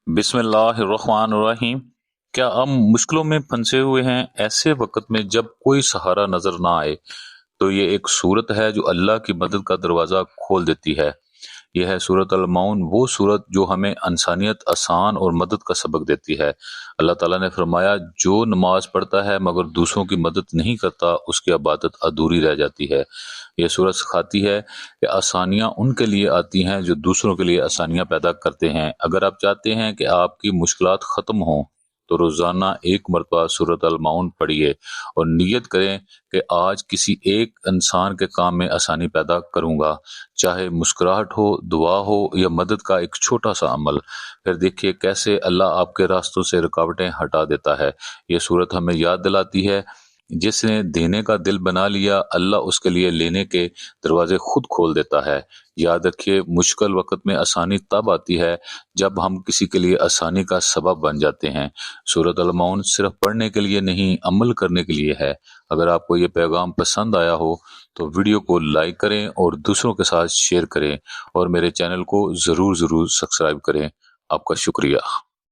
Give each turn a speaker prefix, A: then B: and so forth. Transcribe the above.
A: बिस्मिल्लाहिर्रहमानिर्रहीम। क्या हम मुश्किलों में फंसे हुए हैं? ऐसे वक्त में जब कोई सहारा नजर ना आए तो ये एक सूरत है जो अल्लाह की मदद का दरवाज़ा खोल देती है। यह है सूरत अल माउन, वो सूरत जो हमें इंसानियत, आसान और मदद का सबक देती है। अल्लाह ताला ने फरमाया, जो नमाज पढ़ता है मगर दूसरों की मदद नहीं करता उसकी इबादत अधूरी रह जाती है। यह सूरत सिखाती है कि आसानियाँ उनके लिए आती हैं जो दूसरों के लिए आसानियाँ पैदा करते हैं। अगर आप चाहते हैं कि आपकी मुश्किलात ख़त्म हों तो रोज़ाना एक मरतबा सूरत अल माउन पढ़िए और नियत करें कि आज किसी एक इंसान के काम में आसानी पैदा करूंगा, चाहे मुस्कुराहट हो, दुआ हो या मदद का एक छोटा सा अमल। फिर देखिए कैसे अल्लाह आपके रास्तों से रुकावटें हटा देता है। ये सूरत हमें याद दिलाती है, जिसने देने का दिल बना लिया अल्लाह उसके लिए लेने के दरवाजे खुद खोल देता है। याद रखिए, मुश्किल वक्त में आसानी तब आती है जब हम किसी के लिए आसानी का सबब बन जाते हैं। सूरत अल माउन सिर्फ पढ़ने के लिए नहीं, अमल करने के लिए है। अगर आपको ये पैगाम पसंद आया हो तो वीडियो को लाइक करें और दूसरों के साथ शेयर करें और मेरे चैनल को ज़रूर सब्सक्राइब करें। आपका शुक्रिया।